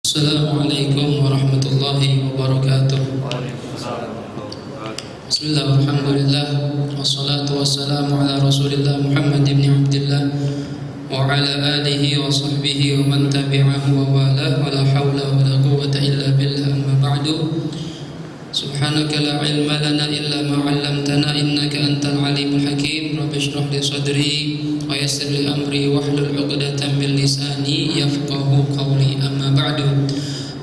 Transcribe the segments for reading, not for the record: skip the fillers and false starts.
Assalamualaikum warahmatullahi wabarakatuh. Bismillah, alhamdulillah, wassalatu wassalamu ala rasulillah Muhammad ibn Abdillah wa ala alihi wa sahbihi wa man tabi'ahu wa wala wa la hawla wa la quwwata illa billah, amma ba'du. Subhanaka la ilma lana illa ma 'allamtana innaka antal alimul hakim. Rabbi shrah li sadri wa yassir li amri wahlul 'uqdatam min lisani yafqahu qawli, amma ba'du.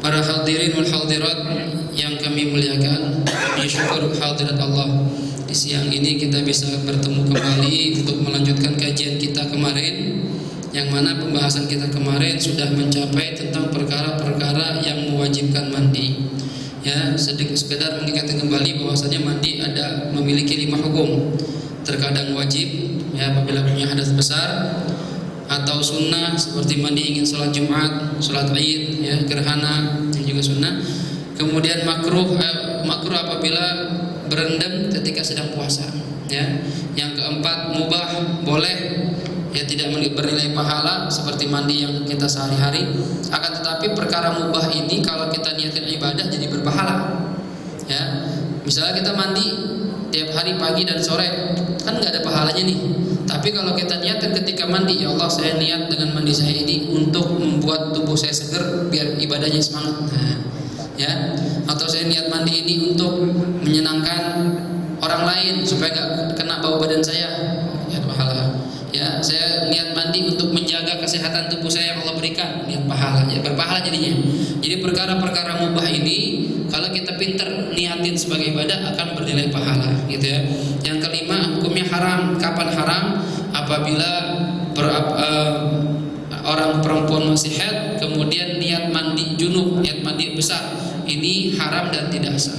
Para hadirin wal hadirat yang kami muliakan, syukur hadirat Allah, di siang ini kita bisa bertemu kembali untuk melanjutkan kajian kita kemarin, yang mana pembahasan kita kemarin sudah mencapai tentang perkara-perkara yang mewajibkan mandi. Ya, sedikit sekedar mengingatkan kembali bahwasanya mandi ada memiliki 5 hukum. Terkadang wajib, ya, apabila punya hadas besar, atau sunnah seperti mandi ingin sholat Jumat, sholat Id, ya, gerhana, yang juga sunnah. Kemudian makruh apabila berendam ketika sedang puasa. Ya. Yang keempat, mubah, boleh, ya, tidak bernilai pahala seperti mandi yang kita sehari-hari. Akan tetapi perkara mubah ini kalau kita niatkan ibadah jadi berpahala. Ya, misalnya kita mandi tiap hari pagi dan sore, kan nggak ada pahalanya nih. Tapi kalau kita niatkan ketika mandi, ya Allah, saya niat dengan mandi saya ini untuk membuat tubuh saya segar biar ibadahnya semangat. Nah, ya, atau saya niat mandi ini untuk menyenangkan orang lain supaya nggak kena bau badan saya, ya, pahala. Ya, saya niat mandi untuk menjaga kesehatan tubuh saya yang Allah berikan, niat pahala, ya, berpahala jadinya. Jadi perkara-perkara mubah ini kalau kita pinter niatin sebagai ibadah akan bernilai pahala, gitu ya. Yang kelima, hukumnya haram. Kapan haram? Apabila orang perempuan masih haid kemudian niat mandi junub, niat mandi besar, ini haram dan tidak sah.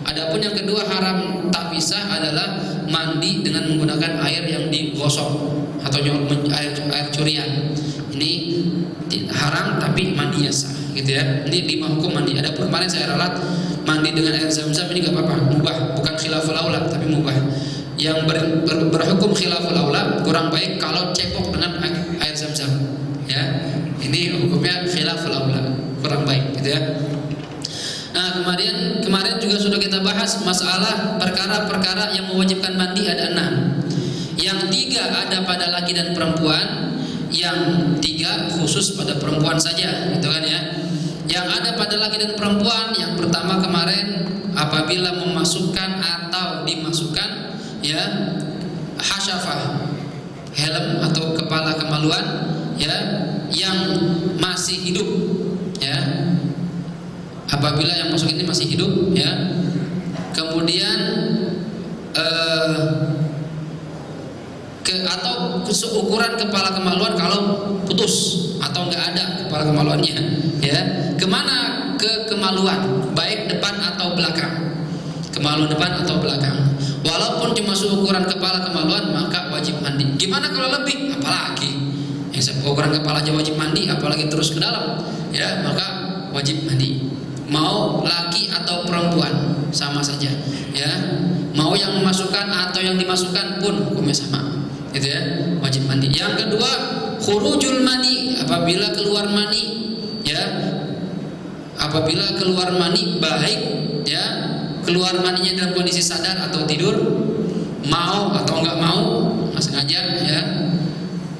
Adapun yang kedua haram tak bisa adalah mandi dengan menggunakan air yang digosok atau air curian. Ini haram tapi mandinya sah, gitu ya. Ini 5 hukum mandi. Adapun kemarin saya ralat mandi dengan air zam-zam ini gak apa-apa, mubah, bukan khilaful aula tapi mubah. Yang berhukum khilaful aula kurang baik kalau cekok dengan air zam-zam. Ya, ini hukumnya khilaful aula, kurang baik, gitu ya. Nah, kemarin juga sudah kita bahas masalah perkara-perkara yang mewajibkan mandi ada 6. Yang 3 ada pada laki dan perempuan, yang 3 khusus pada perempuan saja, gitu kan ya. Yang ada pada laki dan perempuan, yang pertama kemarin apabila memasukkan atau dimasukkan, ya, hasyafah, helm atau kepala kemaluan, ya, yang masih hidup, ya. Apabila yang masuk ini masih hidup, ya. Kemudian atau seukuran kepala kemaluan kalau putus atau nggak ada kepala kemaluannya, ya. Kemana ke kemaluan, baik depan atau belakang, kemaluan depan atau belakang. Walaupun cuma seukuran kepala kemaluan maka wajib mandi. Gimana kalau lebih? Apalagi yang seukuran kepala aja wajib mandi, apalagi terus ke dalam, ya, maka wajib mandi. Mau laki atau perempuan sama saja, ya. Mau yang memasukkan atau yang dimasukkan pun hukumnya sama, gitu ya, wajib mandi. Yang kedua, khurujul mani, apabila keluar mani, ya. Apabila keluar mani, baik, ya, keluar maninya dalam kondisi sadar atau tidur, mau atau enggak mau, sengaja, ya,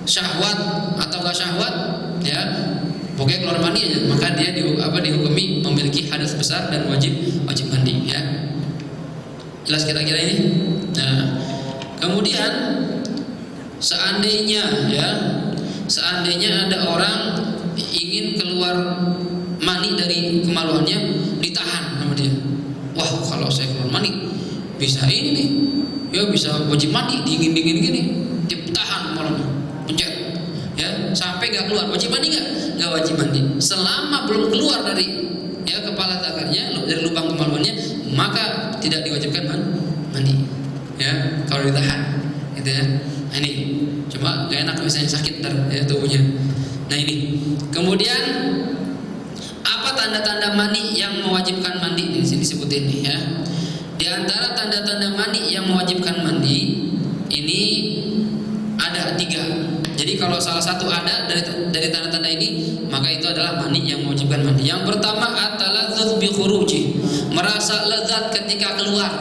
syahwat atau enggak syahwat, ya, pokoknya keluar mani aja, maka dia dihukumi memiliki hadas besar dan wajib mandi, ya. Jelas kira-kira ini. Nah, kemudian seandainya ada orang ingin keluar mani dari kemaluannya, ditahan sama dia. Wah, kalau saya keluar mani bisa ini nih, ya, bisa wajib mandi, dingin gini, ditahan kemaluannya, pencet, ya, sampai nggak keluar. Wajib mandi nggak wajib mandi. Selama belum keluar dari, ya, kepala takarnya, dari lubang kemaluannya, maka tidak diwajibkan mandi, ya, kalau ditahan, gitu ya. Nah, ini cuma gak enak misalnya sakit ntar, ya, tubuhnya. Nah, ini kemudian apa tanda-tanda mani yang mewajibkan mandi? Di sini sebutin nih, ya. Di antara tanda-tanda mani yang mewajibkan mandi ini ada 3. Jadi kalau salah satu ada dari tanda-tanda ini, maka itu adalah mani yang mewajibkan mandi. Yang pertama at-taladzuz bi khuruji, merasa lezat ketika keluar.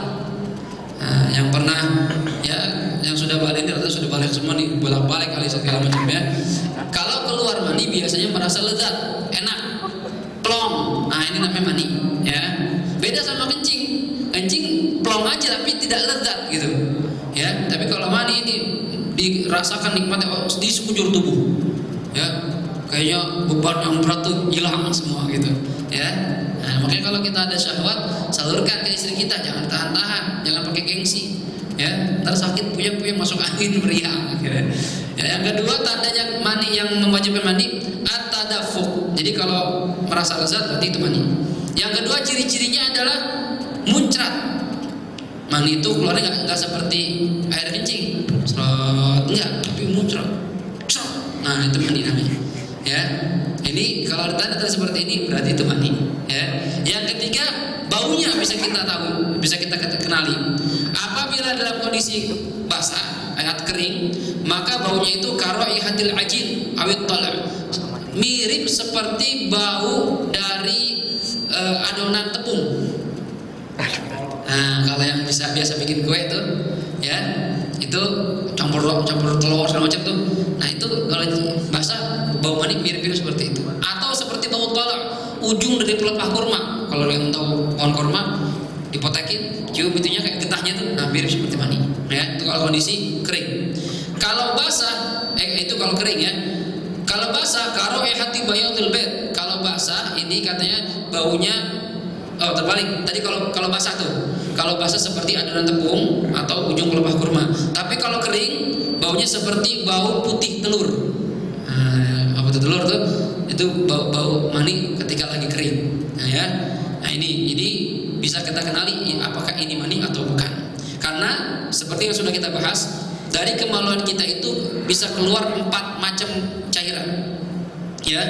Nah, yang pernah ya, yang sudah balik ini atau sudah balik semua nih, bolak-balik kali segala macam ya. Kalau keluar mani biasanya merasa lezat, enak, plong. Nah, ini namanya mani ya. Beda sama kencing. Kencing plong aja tapi tidak lezat gitu. Ya, tapi kalau mani ini dirasakan nikmatnya di sekujur tubuh. Ya, kayaknya beban yang berat tuh hilang semua gitu. Ya. Nah, makanya kalau kita ada syahwat, salurkan ke istri kita, jangan tahan-tahan, jangan pakai gengsi. Ya, ntar sakit puyeng-puyeng masuk angin meriang. Ya. Ya, yang kedua tandanya mani yang mewajibkan mandi at-tadafuq. Jadi kalau merasa lezat berarti itu mani. Yang kedua ciri-cirinya adalah muncrat. Mani itu keluarnya nggak seperti air kencing, enggak, tapi muncrat. Nah, itu mani namanya. Ya, ini kalau tanda seperti ini berarti itu mani. Ya. Yang ketiga baunya bisa kita tahu, bisa kita kenali. Apabila dalam kondisi basah, kering, maka baunya itu karaihatil ajin awit talab, mirip seperti bau dari adonan tepung. Nah, kalau yang biasa bikin kue tuh, ya, itu campur telur segala macam tuh. Nah, itu kalau basah bau mani mirip-mirip seperti itu. Atau seperti bau tolak, ujung dari pelepah kurma. Kalau yang tahu pohon kurma, dipotekin, cium itunya kayak getahnya tuh, nah mirip seperti mani. Ya, itu kalau kondisi kering. Kalau basah, itu kalau kering ya. Kalau basah, kara'ihati bayadil bait. Kalau basah ini katanya baunya terbalik. Tadi kalau basah tuh, kalau basah seperti adonan tepung atau ujung pelepah kurma. Tapi kalau kering, baunya seperti bau putih telur. Nah, apa itu telur tuh? Itu bau mani ketika lagi kering. Nah, ya. Nah, ini bisa kita kenali apakah ini mani atau bukan. Karena seperti yang sudah kita bahas, dari kemaluan kita itu bisa keluar 4 macam cairan. Ya,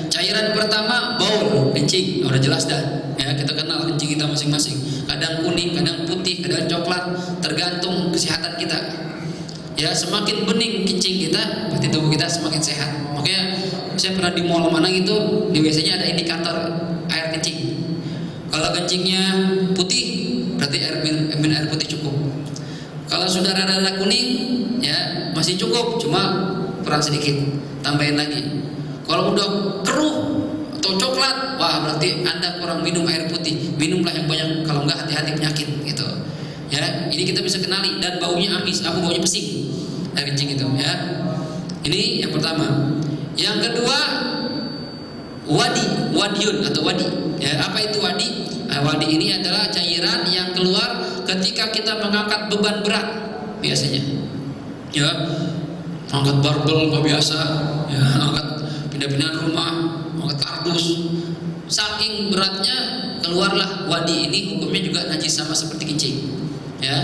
cairan pertama baul, kencing, udah jelas dah. Ya, kita kenal kencing kita masing-masing. Kadang kuning, kadang putih, kadang coklat, tergantung kesehatan kita. Ya, semakin bening kencing kita, berarti tubuh kita semakin sehat. Makanya saya pernah di mall mana gitu, di WC-nya ada indikator air kencing. Kalau kencingnya putih, berarti air putih cukup. Kalau sudah rada-rada kuning, ya masih cukup, cuma kurang sedikit, tambahin lagi. Kalau udah keruh atau coklat, wah berarti Anda kurang minum air putih. Minumlah yang banyak, kalau enggak hati-hati penyakit gitu. Ya, ini kita bisa kenali. Dan baunya amis, baunya pesing, air kencing itu. Ya, ini yang pertama. Yang kedua, wadiun atau wadi. Ya, apa itu wadi? Wadi ini adalah cairan yang keluar ketika kita mengangkat beban berat biasanya. Ya, angkat barbel nggak biasa. Ya, angkat pindah-pindahan rumah, angkat kardus. Saking beratnya keluarlah wadi ini, hukumnya juga najis sama seperti kencing. Ya.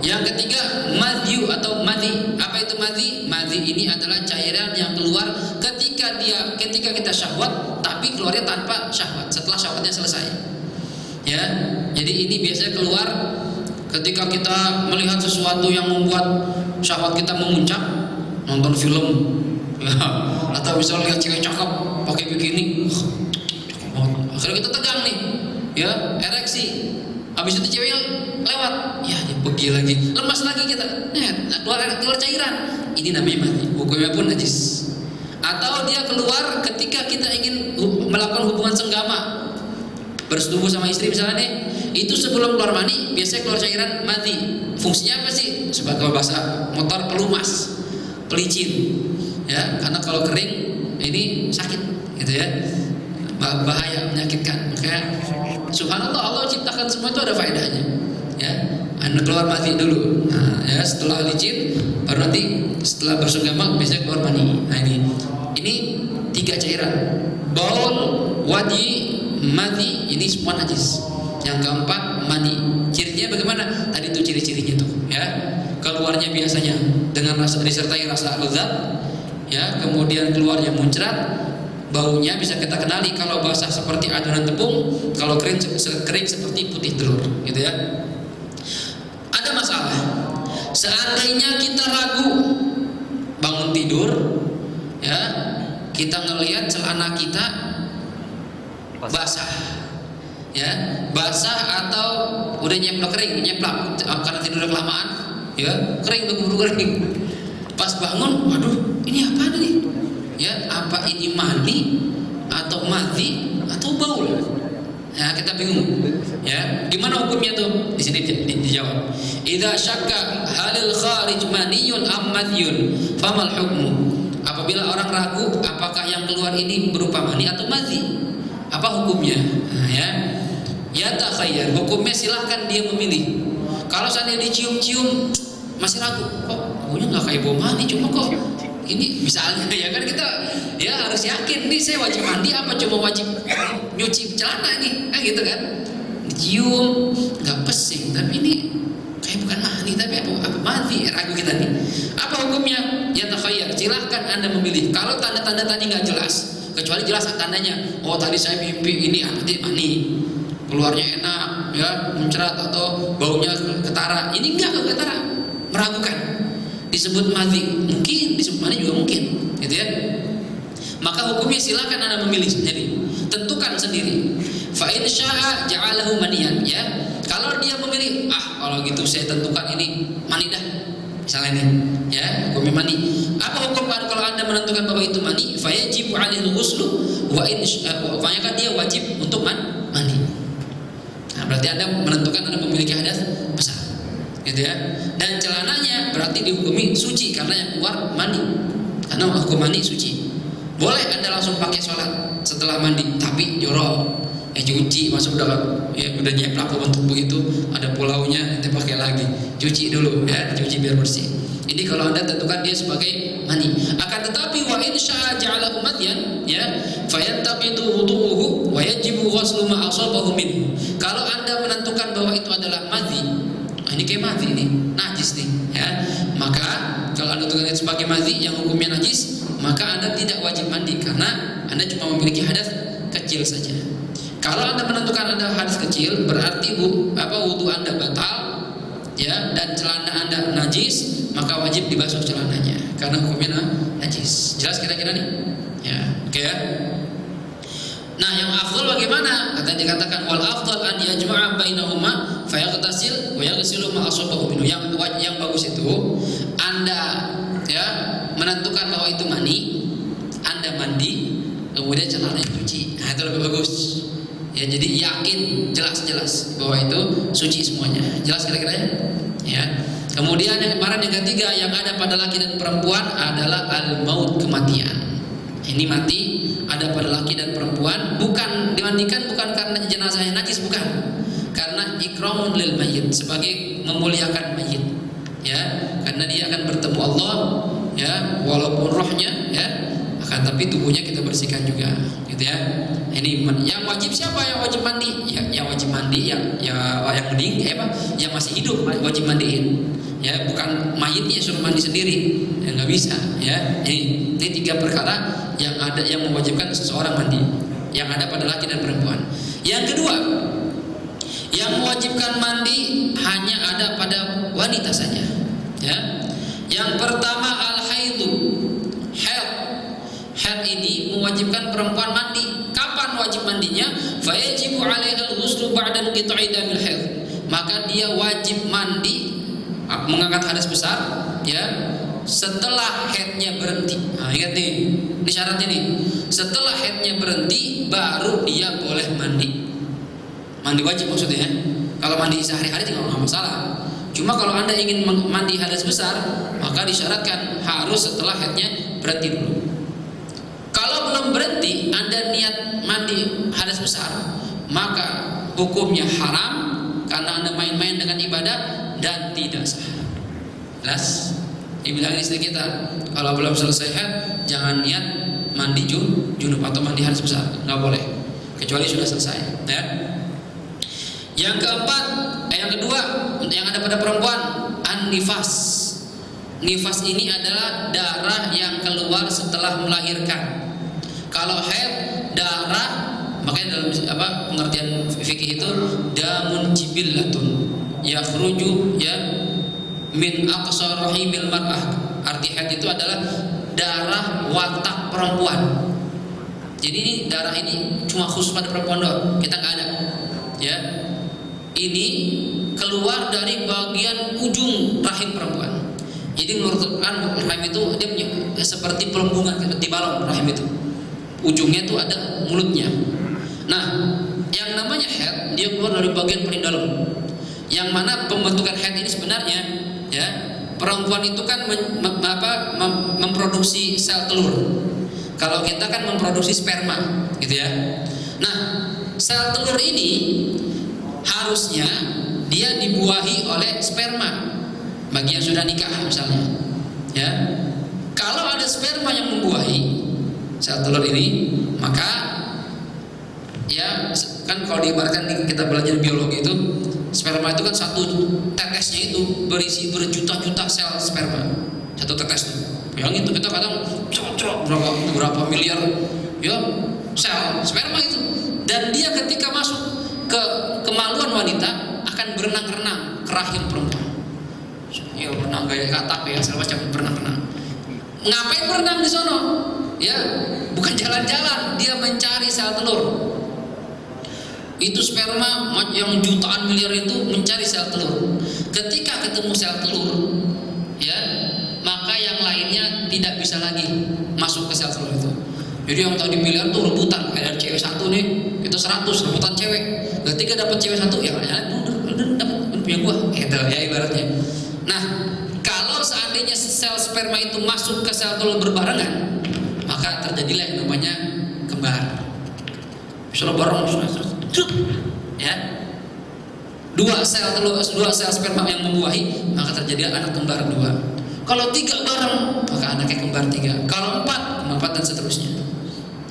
Yang ketiga, madhi atau madhi. Apa itu madhi? Madhi ini adalah cairan yang keluar ketika kita syahwat, tapi keluarnya tanpa syahwat, setelah syahwatnya selesai. Ya. Jadi ini biasanya keluar ketika kita melihat sesuatu yang membuat syahwat kita memuncak, nonton film, ya, atau misalnya lihat cewek cakep pakai bikini, akhirnya kita tegang nih, ya, ereksi. Habis itu ceweknya lewat, ya dia pergi lagi, lemas lagi kita, keluar cairan. Ini namanya mati, hukumnya pun najis. Atau dia keluar ketika kita ingin melakukan hubungan senggama, bersetubuh sama istri misalnya nih, itu sebelum keluar mani biasanya keluar cairan mati. Fungsinya apa sih? Sebagai bahasa motor pelumas, pelicin. Ya, karena kalau kering ini sakit, gitu ya, bahaya, menyakitkan. Makanya subhanallah, Allah ciptakan semua itu ada faedahnya. Ya, Anda keluar mati dulu. Nah, ya, setelah licin, baru nanti setelah bersenggama biasanya keluar mani. Nah, ini 3 cairan: baul, wadi, mati. Ini semua najis. Yang keempat, mani. Cirinya bagaimana? Tadi itu ciri-cirinya tuh, ya. Keluarnya biasanya dengan disertai rasa lezat, ya. Kemudian keluarnya muncrat. Baunya bisa kita kenali, kalau basah seperti adonan tepung, kalau kering seperti putih telur, gitu ya. Ada masalah. Seandainya kita ragu bangun tidur, kita ngelihat celana kita basah, ya, basah atau udah nyeplak karena tidur kelamaan, ya, kering, keburu kering. Pas bangun, waduh, ini apa nih? Ya, apa ini mani atau madhi atau baul? Ya, kita bingung. Ya, gimana hukumnya tuh? Di sini dijawab. Idza syakka halil kharij maniyun am madhyun, famal hukmu? Apabila orang ragu apakah yang keluar ini berupa mani atau madhi, apa hukumnya? Nah, ya takhayyar, hukumnya silahkan dia memilih. Kalau seandainya dicium-cium masih ragu, kok baunya nggak kayak bau mani, cuma kok ini misalnya, ya kan, kita ya harus yakin nih saya wajib mandi apa cuma wajib nyuci celana nih, gitu kan? Dicium nggak pesing, tapi ini kayak bukan mani tapi apa mani, ragu kita nih. Apa hukumnya? Ya takhayyar, silahkan Anda memilih. Kalau tanda-tanda tadi nggak jelas, kecuali jelas tandanya, oh tadi saya mimpi ini nanti mani, keluarnya enak, ya, mencerat atau baunya ketara. Ini enggak ketara, meragukan. Disebut madhi mungkin, disebut mani juga mungkin, gitu ya. Maka hukumnya silakan Anda memilih sendiri, tentukan sendiri. Fa in syaa ja'alahu maniyan, ya. Kalau dia memilih, kalau gitu saya tentukan ini mani dah, misalnya nih, ya, hukumnya mani. Apa hukum kalau Anda menentukan bahwa itu mani? Fa yajibu 'alaihi al-ghuslu wa in maka dia wajib untuk mandi. Nah, berarti Anda menentukan Anda memiliki hadas besar, gitu ya. Dan celananya berarti dihukumi suci karena yang keluar mandi, karena hukum mandi suci. Boleh Anda langsung pakai sholat setelah mandi, tapi jorok, cuci, masa udah nyeplak bentuk begitu, ada pulaunya, nanti pakai lagi, cuci dulu, ya, cuci biar bersih. Ini kalau Anda tentukan dia sebagai mani. Akan tetapi wa in syaa ja'alahu madyan, ya, fayantaqidu wudu'uhu wa yajibu ghuslu ma asabahu minhu. Kalau Anda menentukan bahwa itu adalah madhi, ini kayak madhi nih, najis nih, ya, maka kalau Anda tentukan itu sebagai madhi yang hukumnya najis, maka Anda tidak wajib mandi karena Anda cuma memiliki hadas kecil saja. Kalau Anda menentukan Anda hadas kecil, berarti wudu Anda batal, ya, dan celana Anda najis, maka wajib dibasuh celananya karena hukumnya najis. Jelas kira-kira nih? Ya, oke ya. Nah, yang afdal bagaimana? Dikatakan wal afdal an yajma'a bainahuma fa yaghtasil wa yaghsilu ma asabahu minhu. Yang bagus itu Anda, ya, menentukan bahwa itu mani, Anda mandi, kemudian celananya cuci. Nah, itu lebih bagus. Ya, jadi yakin jelas bahwa itu suci semuanya. Jelas kira-kira ya? Ya. Kemudian yang kemarin yang ketiga yang ada pada laki dan perempuan adalah al-maut, kematian. Ini mati ada pada laki dan perempuan, bukan dimandikan bukan karena jenazahnya najis, bukan. Karena ikramun lil mayyit, sebagai memuliakan mayit. Ya, karena dia akan bertemu Allah, ya, walaupun rohnya, ya, akan tapi tubuhnya kita bersihkan juga, gitu ya. Ini yang wajib siapa yang wajib mandi? Ya, yang wajib mandi yang mending, yang masih hidup wajib mandiin. Ya, bukan mayitnya suruh mandi sendiri, ya, nggak bisa, ya. Ini tiga perkara yang ada yang mewajibkan seseorang mandi, yang ada pada laki dan perempuan. Yang kedua, yang mewajibkan mandi hanya ada pada wanita saja, ya. Yang pertama al-haidu, haid ini mewajibkan perempuan mandi. Kapan wajib mandinya? Fa yajibu 'alaiha al-ghuslu ba'da inqita'i damil haid. Maka dia wajib mandi, mengangkat hadas besar, ya, setelah haidnya berhenti. Nah, ingat nih, ini syaratnya nih. Setelah haidnya berhenti baru dia boleh mandi. Mandi wajib maksudnya, ya. Kalau mandi sehari-hari juga nggak masalah. Cuma kalau Anda ingin mandi hadas besar, maka disyaratkan harus setelah haidnya berhenti dulu. Kalau belum berhenti, Anda niat mandi hadas besar, maka hukumnya haram karena Anda main-main dengan ibadah dan tidak sah. Jelas? Dibilang istri kita, kalau belum selesai haid, jangan niat mandi junub atau mandi hadas besar, nggak boleh, kecuali sudah selesai. Ya. Yang keempat, yang kedua, yang ada pada perempuan, an-nifas. Nifas ini adalah darah yang keluar setelah melahirkan. Kalau haid, darah, makanya dalam pengertian fikih itu damun jibillatun yakhruju, ya, min aqsa rahimil mar'ah. Arti haid itu adalah darah watak perempuan. Jadi ini darah ini cuma khusus pada perempuan doang, kita nggak ada. Ya, ini keluar dari bagian ujung rahim perempuan. Jadi menurut Quran rahim itu dia punya seperti pelembungan, seperti balon rahim itu. Ujungnya itu ada mulutnya. Nah, yang namanya head dia keluar dari bagian paling dalam. Yang mana pembentukan head ini sebenarnya, ya, perempuan itu kan memproduksi sel telur. Kalau kita kan memproduksi sperma, gitu ya. Nah, sel telur ini harusnya dia dibuahi oleh sperma bagi yang sudah nikah misalnya, ya. Kalau ada sperma yang membuahi sel telur ini, maka ya kan kalau diibaratkan kita belajar biologi itu, sperma itu kan satu tetesnya itu berisi berjuta-juta sel sperma, satu tetes tuh. Yang itu kita kadang cocok berapa miliar ya sel sperma itu, dan dia ketika masuk ke kemaluan wanita akan berenang-renang ke rahim perempuan. Ya berenang gaya katak ya segala macam berenang-renang. Ngapain berenang di sono? Ya bukan jalan-jalan, dia mencari sel telur. Itu sperma yang jutaan miliar itu mencari sel telur. Ketika ketemu sel telur, ya maka yang lainnya tidak bisa lagi masuk ke sel telur itu. Jadi yang tadi miliar tuh rebutan, kayak cewek satu nih, itu 100 rebutan cewek. Ketika dapat cewek satu, ya udah dapat punya gua, gitu ya ibaratnya. Nah, kalau seandainya sel sperma itu masuk ke sel telur berbarengan, maka terjadilah yang namanya kembar. Misalnya bareng, ya, dua sel sperma yang membuahi, maka terjadi anak kembar 2. Kalau 3 bareng, maka anaknya kembar 3. Kalau 4 dan seterusnya.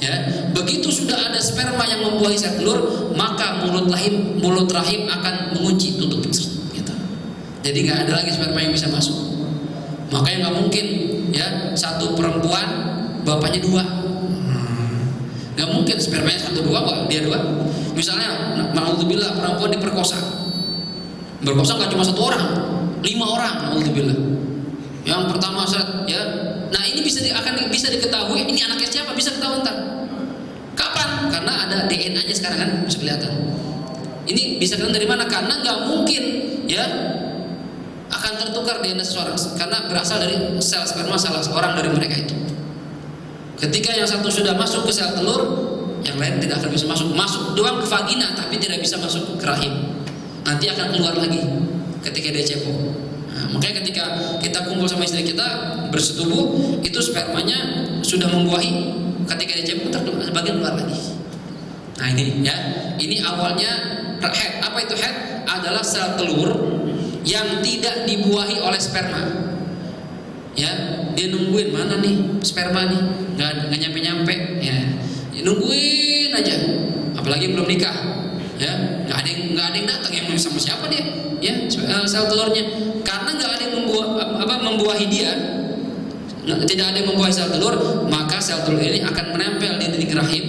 Ya, begitu sudah ada sperma yang membuahi sel telur, maka mulut rahim akan mengunci, tutup, gitu. Jadi nggak ada lagi sperma yang bisa masuk. Makanya nggak mungkin, ya, satu perempuan bapaknya 2. Nggak mungkin spermanya 1 2 kok, dia 2. Misalnya, naudzubillah perempuan diperkosa. Berkosa nggak cuma 1 orang, 5 orang, naudzubillah. Yang pertama ya. Nah, ini akan bisa diketahui ini anaknya siapa, bisa ketahuan ntar. Kapan? Karena ada DNA-nya sekarang kan bisa kelihatan. Ini bisa kelihatan dari mana? Karena nggak mungkin ya akan tertukar DNA seseorang karena berasal dari sel sperma salah seorang dari mereka itu. Ketika yang satu sudah masuk ke sel telur, yang lain tidak akan bisa masuk. Masuk doang ke vagina tapi tidak bisa masuk ke rahim. Nanti akan keluar lagi ketika dia cepo. Nah, makanya ketika kita kumpul sama istri kita bersetubuh, itu spermanya sudah membuahi. Ketika dia cepo sebagian keluar lagi. Nah ini ya, ini awalnya head. Apa itu head? Adalah sel telur yang tidak dibuahi oleh sperma. Ya, dia nungguin mana nih sperma nih, nggak nyampe-nyampe. Ya, nungguin aja. Apalagi belum nikah. Ya, nggak ada yang datang yang sama siapa dia. Ya, sel telurnya. Karena nggak ada yang membuahi dia, tidak ada yang membuahi sel telur, maka sel telur ini akan menempel di dinding rahim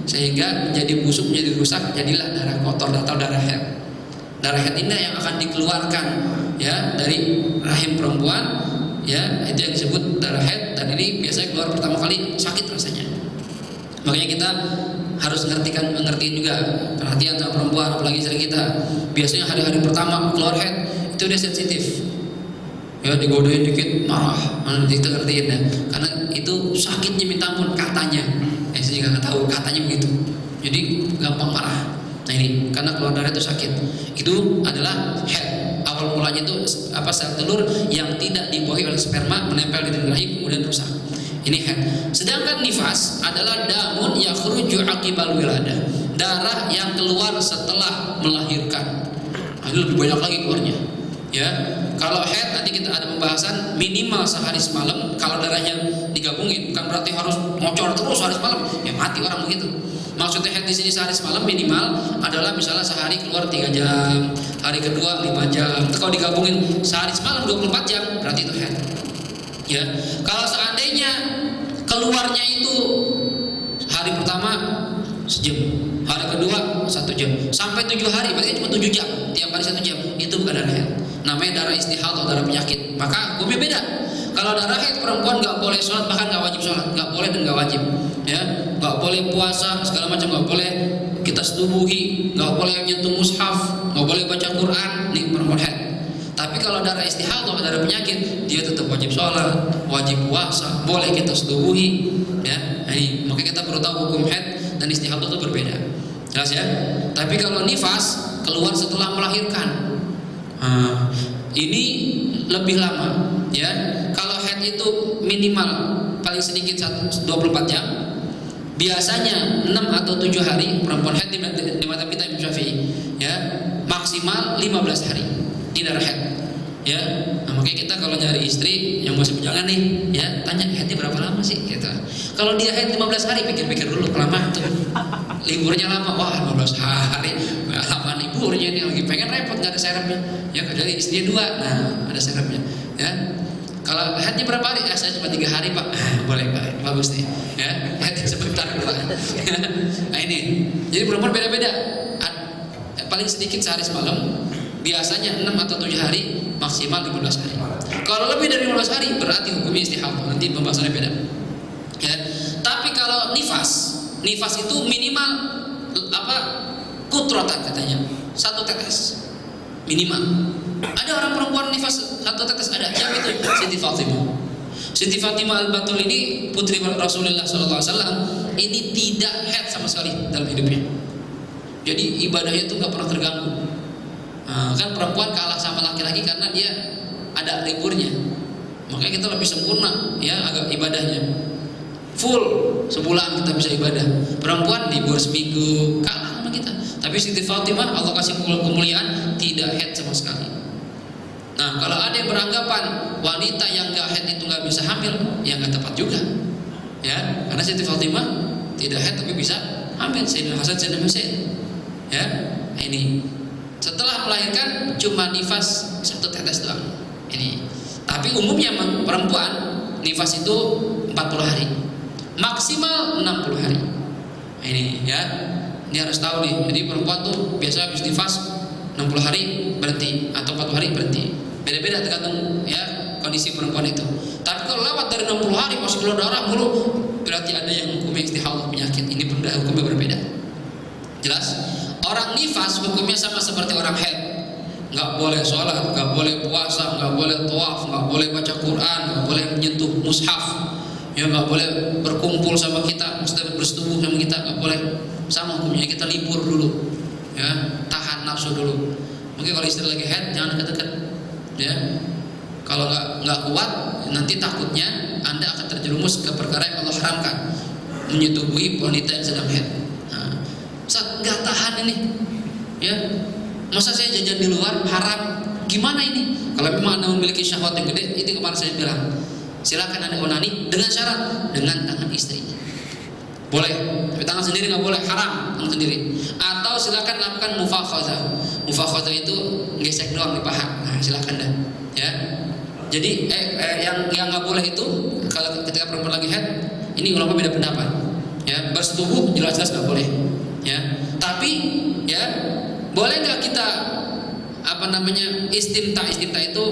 sehingga menjadi busuk, menjadi rusak, jadilah darah kotor atau darah head. Darah head ini yang akan dikeluarkan ya dari rahim perempuan, ya itu yang disebut darah head, dan ini biasanya keluar pertama kali sakit rasanya. Makanya kita harus mengertiin juga, perhatian sama perempuan, apalagi istri kita. Biasanya hari-hari pertama keluar head itu dia sensitif, ya digodain dikit marah, kita ngertiin ya, karena itu sakitnya minta ampun katanya. Saya juga nggak tahu, katanya begitu. Jadi gampang marah. Nah ini karena keluar darah itu sakit. Itu adalah head. Awal mulanya itu sel telur yang tidak dibuahi oleh sperma menempel di dinding rahim kemudian rusak. Ini head. Sedangkan nifas adalah damun yakhruju aqibal wiladah, darah yang keluar setelah melahirkan. Nah, ini lebih banyak lagi keluarnya. Ya, kalau head nanti kita ada pembahasan minimal sehari semalam. Kalau darahnya digabungin, bukan berarti harus ngocor terus hari semalam. Ya mati orang begitu. Maksudnya head di sini sehari semalam minimal adalah misalnya sehari keluar 3 jam, hari kedua 5 jam. Kalau digabungin sehari semalam 24 jam, berarti itu head. Ya, kalau seandainya keluarnya itu hari pertama sejam, hari kedua 1 jam, sampai 7 hari, berarti cuma 7 jam, tiap hari 1 jam, itu bukan darah haid. Namanya darah istihadah atau darah penyakit. Maka hukumnya beda. Kalau darah haid perempuan nggak boleh sholat, bahkan nggak wajib sholat, nggak boleh dan nggak wajib. ya, nggak boleh puasa segala macam, nggak boleh kita setubuhi, nggak boleh menyentuh mushaf, nggak boleh baca Quran, nih perempuan haid. Tapi kalau darah istihadah, darah penyakit, dia tetap wajib sholat, wajib puasa, boleh kita setubuhi, ya. Ini makanya kita perlu tahu hukum haid dan istihadah itu berbeda, jelas ya. Tapi kalau nifas keluar setelah melahirkan, ini lebih lama, ya. Kalau haid itu minimal paling sedikit 24 jam. Biasanya 6 atau 7 hari perempuan haid di mata kita Imam Syafi'i, ya, maksimal 15 hari ini darah haid, ya. Nah, makanya kita kalau nyari istri yang masih bujangan nih, ya, tanya haidnya berapa lama sih gitu. Kalau dia haid 15 hari, pikir-pikir dulu, kelamaan tuh, liburnya lama, wah 15 hari lama liburnya, ini lagi pengen repot nggak ada serepnya, ya. Kecuali istrinya 2, nah ada serepnya, ya. Kalau haidnya berapa hari? Ya, saya cuma 3 hari pak. Boleh, bagus nih, ya. Haidnya sebentar pak. Nah ini, jadi perempuan beda-beda. Paling sedikit sehari semalam, biasanya 6 atau 7 hari, maksimal 15 hari. Kalau lebih dari 15 hari, berarti hukumnya istihadah. Nanti pembahasannya beda, ya. Tapi kalau nifas itu minimal kutrotan katanya, 1 tetes minimal. Ada orang perempuan nifas 1 tetes, ada. Siapa itu? Siti Fatimah. Siti Fatimah Al-Batul ini putri Rasulullah SAW. Ini tidak haid sama sekali dalam hidupnya. Jadi ibadahnya itu nggak pernah terganggu. Kan perempuan kalah sama laki-laki karena dia ada liburnya. Makanya kita lebih sempurna, ya, agak ibadahnya full sebulan kita bisa ibadah. Perempuan libur seminggu, kalah sama kita. Tapi Siti Fatimah Allah kasih kemuliaan, tidak haid sama sekali. Nah, kalau ada yang beranggapan wanita yang gak haid itu gak bisa hamil, ya gak tepat juga, ya. Karena Siti Fatimah tidak haid tapi bisa hamil, Sayyidina Hasan, Sayyidina Husain, ya. Nah, ini setelah melahirkan cuma nifas 1 tetes doang. Ini. Tapi umumnya perempuan nifas itu 40 hari, maksimal 60 hari. Nah, ini, ya. Ini harus tahu nih. Jadi perempuan tuh biasa habis nifas 60 hari berhenti atau 40 hari berhenti. Beda-beda tergantung, ya, kondisi perempuan itu. Tapi kalau lewat dari 60 hari masih keluar darah mulu, berarti ada yang hukumnya istihadah penyakit. Ini hukumnya berbeda. Jelas? Orang nifas hukumnya sama seperti orang haid. Nggak boleh sholat, nggak boleh puasa, nggak boleh tawaf, nggak boleh baca Quran, nggak boleh menyentuh mushaf, ya, nggak boleh berkumpul sama kita, mesti bersetubuh sama kita, nggak boleh. Sama hukumnya, kita libur dulu, ya, tahan nafsu dulu. Mungkin kalau istri lagi haid jangan deket-deket, ya. Kalau nggak kuat, nanti takutnya Anda akan terjerumus ke perkara yang Allah haramkan, menyetubuhi wanita yang sedang haid. Nah, saat nggak tahan ini, ya, masa saya jajan di luar haram, gimana ini? Kalau memang Anda memiliki syahwat yang gede, itu kemarin saya bilang, silakan Anda onani dengan syarat dengan tangan istri. Boleh, tapi tangan sendiri nggak boleh, haram tangan sendiri. Atau silakan lakukan mufakhadah. Mufakhadah itu gesek doang di paha. Nah, silakan dah, ya. Jadi yang nggak boleh itu kalau ketika perempuan lagi haid, ini ulama beda pendapat, ya. Bersetubuh jelas-jelas nggak boleh, ya. Tapi, ya, boleh nggak kita istimta itu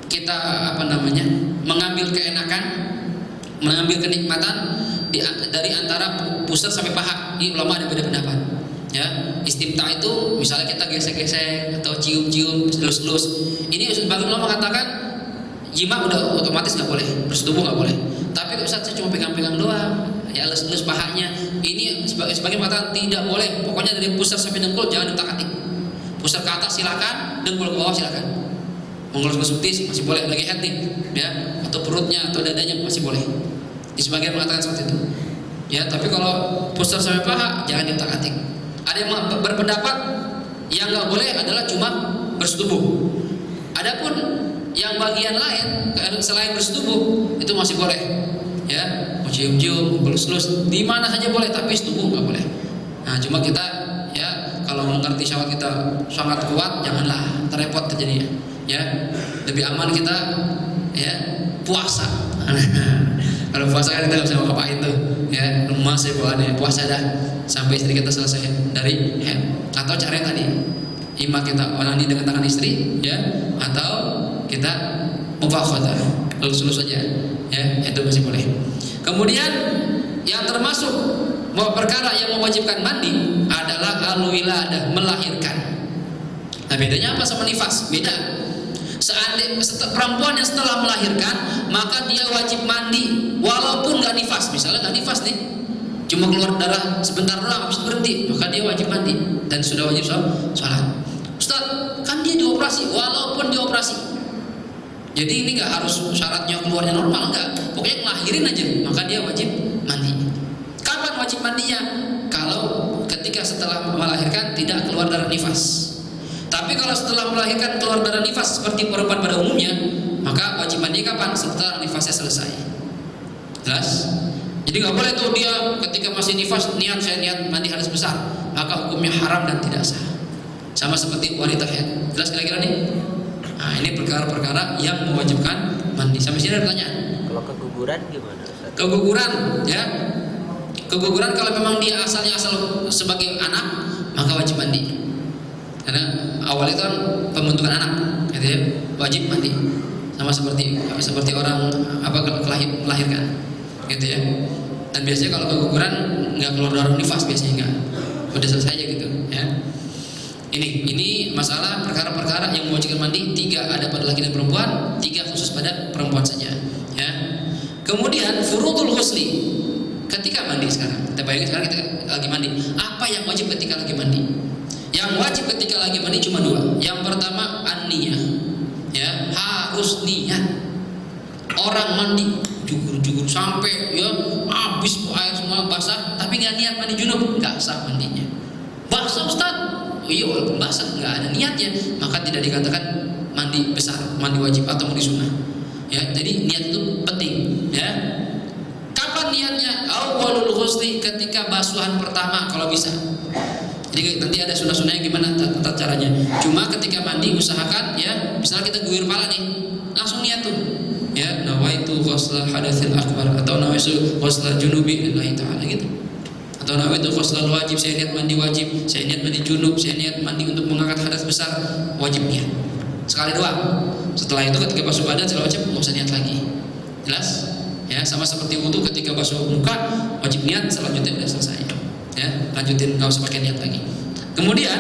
kita mengambil keenakan, mengambil kenikmatan dari antara pusat sampai paha. Ini ulama ada beda pendapat, ya. Istimta itu misalnya kita gesek-gesek atau cium-cium, elus-elus. Ini sebagian ulama mengatakan jima udah otomatis nggak boleh, bersetubuh nggak boleh. Tapi Ustaz, saya cuma pegang-pegang doang, ya, elus-elus pahanya. Ini sebagian mengatakan tidak boleh. Pokoknya dari pusat sampai dengkul jangan diutak-atik. Pusat ke atas silakan, dengkul ke bawah silakan. Mengelus-elus betis masih boleh, lagi haid nih, ya, atau perutnya atau dadanya masih boleh. Di sebagian mengatakan seperti itu, ya. Tapi kalau pusar sampai paha jangan diutak-atik. Ada yang berpendapat yang nggak boleh adalah cuma bersetubuh. Adapun yang bagian lain selain bersetubuh itu masih boleh, ya, mau cium-cium, pelus-pelus, di mana saja boleh, tapi setubuh nggak boleh. Nah, cuma kita, ya, kalau mengerti syahwat kita sangat kuat, janganlah terrepot terjadinya, ya. Lebih aman kita, ya, puasa. Kalau puasa kan kita nggak bisa ngapain tuh, ya, rumah saya bawaannya puasa dah sampai istri kita selesai dari haid. Atau cara yang tadi, ima kita onani dengan tangan istri, ya, atau kita mufakhadah, lulus-lulus saja, ya, itu masih boleh. Kemudian yang termasuk perkara yang mewajibkan mandi adalah al-wiladah, melahirkan. Nah, bedanya apa sama nifas? Beda. Perempuan yang setelah melahirkan maka dia wajib mandi walaupun nggak nifas. Misalnya nggak nifas nih, cuma keluar darah sebentar doang habis berhenti, maka dia wajib mandi dan sudah wajib sholat. Ustaz, kan dia dioperasi, walaupun dioperasi. Jadi ini nggak harus syaratnya keluarnya normal, nggak. Pokoknya ngelahirin aja, maka dia wajib mandi. Kapan wajib mandinya? Kalau ketika setelah melahirkan tidak keluar darah nifas. Tapi kalau setelah melahirkan keluar darah nifas seperti perempuan pada umumnya, maka wajib mandi kapan? Setelah nifasnya selesai. Jelas? Jadi nggak boleh tuh dia ketika masih nifas saya niat mandi hadas besar, maka hukumnya haram dan tidak sah. Sama seperti wanita haid. Jelas kira-kira nih? Nah, ini perkara-perkara yang mewajibkan mandi. Sampai sini ada pertanyaan? Kalau keguguran gimana? Keguguran, ya. Keguguran kalau memang dia asalnya sebagai anak, maka wajib mandi. Karena awal itu kan pembentukan anak, gitu ya, wajib mandi. Sama seperti orang melahirkan, gitu ya. Dan biasanya kalau keguguran nggak keluar darah nifas, biasanya nggak, udah selesai aja gitu, ya. Ini masalah perkara-perkara yang mewajibkan mandi. 3 ada pada laki dan perempuan, 3 khusus pada perempuan saja, ya. Kemudian furudul ghusli, ketika mandi sekarang. Kita bayangin sekarang kita lagi mandi. Apa yang wajib ketika lagi mandi? Yang wajib ketika lagi mandi cuma 2. Yang pertama an-niyah, ya, harus niat. Orang mandi jugur sampai ya habis air semua basah, tapi nggak niat mandi junub, nggak sah mandinya. Basah Ustaz, iya walaupun basah nggak ada niatnya, maka tidak dikatakan mandi besar, mandi wajib atau mandi sunnah. Ya, jadi niat itu penting, ya. Kapan niatnya? Awwalul ghusli, ketika basuhan pertama kalau bisa. Jadi nanti ada sunnah-sunnahnya gimana tata caranya. Cuma ketika mandi usahakan, ya, misalnya kita guyur pala nih, langsung niat tuh, ya, nawaitu ghusla hadatsil akbar atau nawaitu ghusla junubi lillahi ta'ala gitu. Atau nawaitu ghusla wajib, saya niat mandi wajib, saya niat mandi junub, saya niat mandi untuk mengangkat hadas besar, wajib niat. Sekali doang. Setelah itu ketika basuh badan setelah wajib enggak usah niat lagi. Jelas? Ya, sama seperti wudu ketika basuh muka wajib niat, selanjutnya udah selesai. Ya, lanjutin, nggak usah pakai niat lagi. Kemudian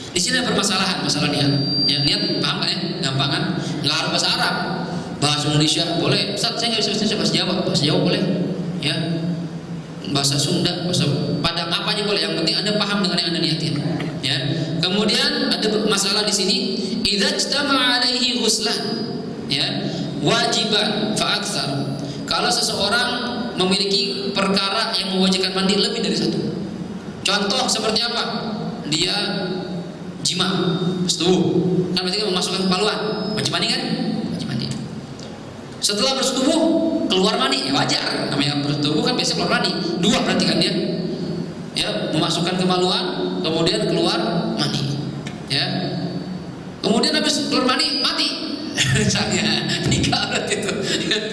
di sini ada permasalahan masalah niat. Ya, niat paham kan ya? Gampang kan? Nggak harus bahasa Arab, bahasa Indonesia boleh. Ustaz, saya nggak bisa bahasa Jawa, bahasa Jawa boleh. Ya, bahasa Sunda, bahasa Padang, apa aja boleh. Yang penting Anda paham dengan yang Anda niatin. Ya. Kemudian ada masalah di sini. Idza ijtama'a alaihi ghuslan, ya, wajiban fa aktsar. Kalau seseorang memiliki perkara yang mewajibkan mandi lebih dari 1. Contoh seperti apa? Dia jima, bersetubuh, kan berarti memasukkan kemaluan, wajib mandi kan? Wajib mandi. Setelah bersetubuh keluar mani, ya wajar, namanya bersetubuh kan biasanya keluar mani. 2 berarti kan dia, ya, memasukkan kemaluan, kemudian keluar mani, ya. Kemudian habis keluar mani mati. Misalnya nikah berarti itu,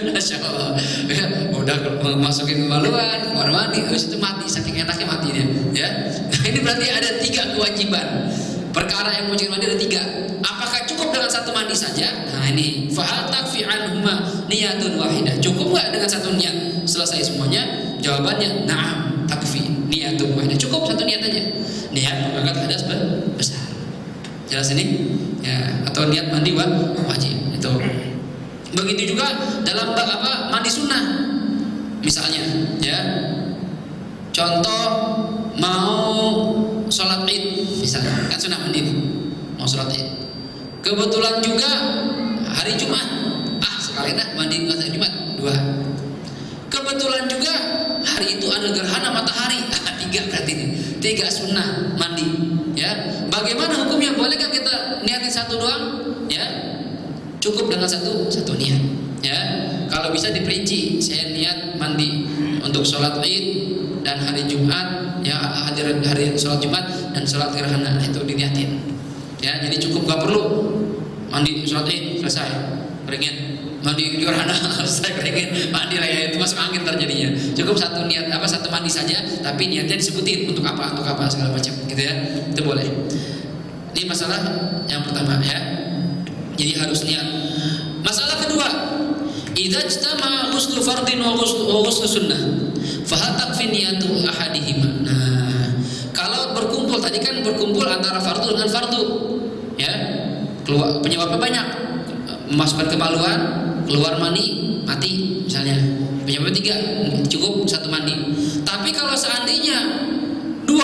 Masya Allah, ya, udah masukin kemaluan, keluar mandi, habis itu mati, saking enaknya mati dia, ya. Nah, ini berarti ada 3 kewajiban. Perkara yang mewajibkan mandi ada 3. Apakah cukup dengan 1 mandi saja? Nah ini, fahal takfi anhuma niyatun wahidah. Cukup nggak dengan 1 niat selesai semuanya? Jawabannya na'am, takfi niyatun wahidah. Cukup 1 niat aja, niat mengangkat hadas besar. Jelas ini? Ya, atau niat mandi wajib itu. Begitu juga dalam mandi sunnah. Misalnya, ya, contoh mau sholat id, misalnya kan sunnah mandi nih, mau sholat id. Kebetulan juga hari Jumat, sekalian mandi hari Jumat 2. Kebetulan juga hari itu ada gerhana matahari, 3 berarti nih, 3 sunnah mandi. Ya, bagaimana hukumnya? Bolehkah kita niatin 1 doang? Ya, cukup dengan satu niat. Ya, kalau bisa diperinci, saya niat mandi untuk sholat id dan hari Jumat, ya, hadir hari sholat Jumat dan sholat gerhana, itu diniatin. Ya, jadi cukup, gak perlu mandi sholat id selesai keringin, mandi gerhana selesai keringin, mandi lah, ya, itu masuk angin terjadinya. Cukup 1 niat, 1 mandi saja, tapi niatnya disebutin untuk apa segala macam, gitu ya, itu boleh. Ini masalah yang pertama, ya. Jadi harus niat. Masalah kedua, Idza ijtama ghuslu fardin wa ghuslu sunnah, fa hal takfi niyatu ahadihima. Nah, kalau berkumpul tadi kan berkumpul antara fardu dengan fardu. Ya. Keluar penyebabnya banyak. Memasukkan kemaluan, keluar mani, mati misalnya. Penyebabnya 3, cukup 1 mandi. Tapi kalau seandainya 2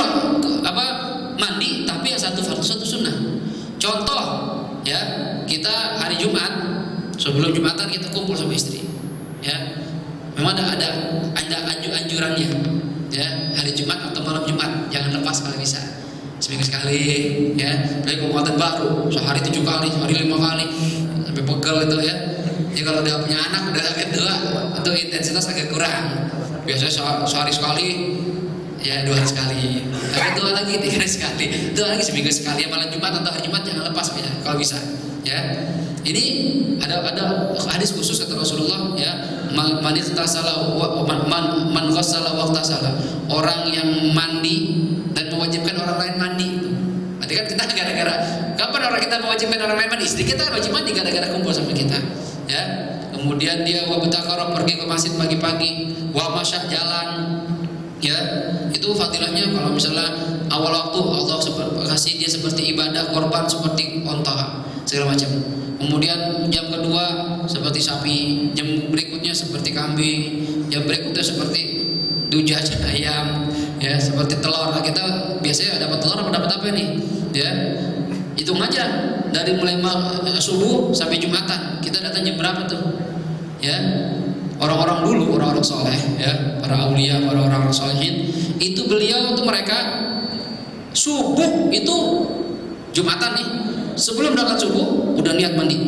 mandi tapi yang 1 fardu 1 sunnah. Contoh ya, kita hari Jumat sebelum Jumatan kita kumpul sama istri. Ya. Memang ada anjurannya. Ya, hari Jumat atau malam Jumat jangan lepas kalau bisa. Seminggu sekali ya. Apalagi kekuatan baru, sehari 7 kali, sehari 5 kali. Sampai pegel itu ya. Jadi kalau dia punya anak udah kedua, itu intensitas agak kurang. Biasanya sehari sekali, ya 2 hari sekali. Tapi 2 lagi 3 hari sekali. 2 lagi seminggu sekali. Malam Jumat atau hari Jumat jangan lepas ya, kalau bisa. Ya. Ini ada hadis khusus kata Rasulullah ya, man ghassala waqtasala. Orang yang mandi dan mewajibkan orang lain mandi. Berarti kan kita gara-gara kapan orang kita mewajibkan orang lain mandi? Istri kita wajib mandi gara-gara kumpul sama kita. Ya. Kemudian dia wabutakara pergi ke masjid pagi-pagi, wa masya jalan. Ya, itu fadilahnya kalau misalnya awal waktu Allah kasih dia seperti ibadah korban seperti onta segala macam. Kemudian jam kedua seperti sapi, jam berikutnya seperti kambing, jam berikutnya seperti dujah ayam, ya seperti telur. Nah, kita biasanya dapat telur apa dapat apa nih? Ya, hitung aja dari mulai subuh sampai Jumatan kita datang jam berapa tuh? Ya, orang-orang dulu, orang-orang soleh, ya para aulia, para orang-orang solehin, itu beliau untuk mereka subuh itu Jumatan nih. Sebelum berangkat subuh udah niat mandi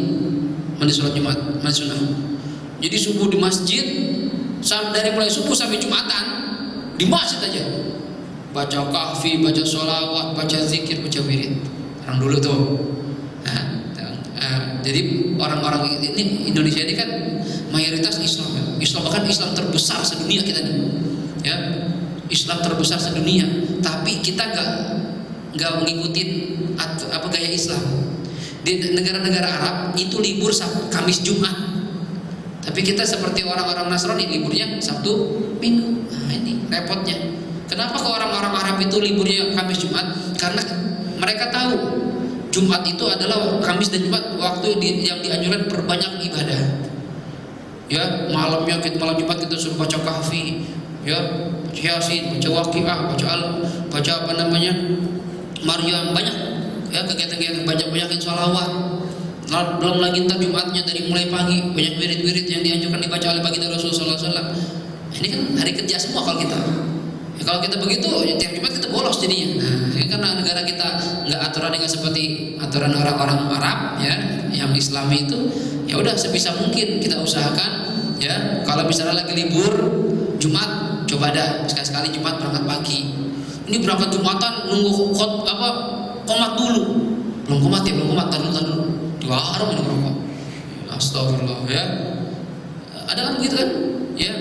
sholat Jumat, mandi sunnah. Jadi subuh di masjid, dari mulai subuh sampai Jumatan di masjid aja, baca kahfi, baca sholawat, baca zikir, baca wirid. Orang dulu tuh. Jadi orang-orang ini Indonesia ini kan mayoritas Islam, ya. Islam bahkan Islam terbesar sedunia kita nih, ya Islam terbesar sedunia. Tapi kita nggak mengikuti gaya Islam. Di negara-negara Arab itu libur Kamis Jumat. Tapi kita seperti orang-orang Nasrani liburnya Sabtu Minggu. Nah, ini repotnya. Kenapa ke orang-orang Arab itu liburnya Kamis Jumat? Karena mereka tahu Jumat itu adalah Kamis dan Jumat waktu yang dianjurkan perbanyak ibadah. Ya, malam Jumat kita suruh baca kahfi, ya, baca Yasin, baca Waqiah, baca apa namanya? Maryam, banyak ya kegiatan-kegiatan, banyakin sholawat. Belum lagi ntar Jumatnya dari mulai pagi banyak wirid-wirid yang dianjurkan dibaca oleh baginda Rasulullah SAW. Ini kan hari kerja semua kalau kita. Ya, kalau kita begitu tiap Jumat kita bolos jadinya. Nah, ini karena negara kita nggak aturannya nggak seperti aturan orang-orang Arab ya, yang Islami itu. Ya udah sebisa mungkin kita usahakan ya, kalau misalnya lagi libur Jumat coba ada sekali-sekali Jumat berangkat pagi. Ini berangkat Jumatan nunggu komat dulu. Belum komat, tahan dulu. Di warung ini merokok. Astagfirullah ya. Ada kan begitu kan? Ya,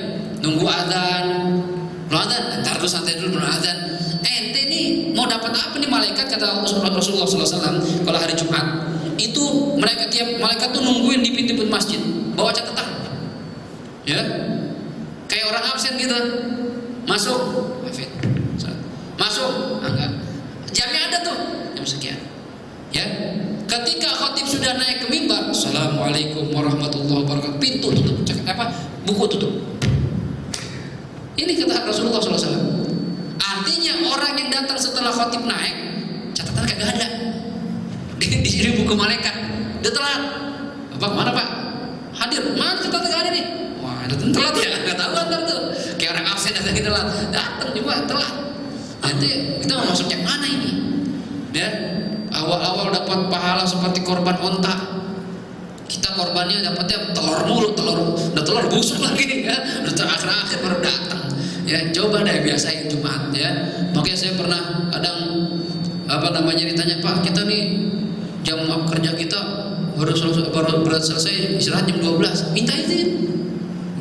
nunggu azan. Belum azan, ntar dulu santai dulu belum azan. Ente nih mau dapat apa nih malaikat kata Rasulullah SAW kalau hari Jumat? Itu mereka tiap malaikat tuh nungguin di pintu masjid, bawa catatan. Ya. Kayak orang absen gitu. Masuk, masuk, enggak. Jamnya ada tuh, jam sekian. Ya. Ketika khatib sudah naik ke mimbar, Assalamualaikum warahmatullahi wabarakatuh. Pintu tutup, buku tutup. Ini kata Rasulullah SAW. Artinya orang yang datang setelah khatib naik, catatan kagak ada. Di buku malaikat. Dia telat. Bapak mana Pak? Hadir. Mana catatan kagak ada nih? Wah, datang telat ya. Enggak tahu ntar tuh. Kayak orang absen datang telat. Datang juga telat. Nanti kita mau masuk yang mana ini? Ya, awal-awal dapat pahala seperti korban onta. Kita korbannya dapatnya telur mulu, telur busuk lagi ya. Udah terakhir baru datang. Ya, coba deh biasain Jumat ya. Makanya saya pernah kadang ditanya, Pak, kita nih jam kerja kita baru selesai istirahat jam 12. Minta izin.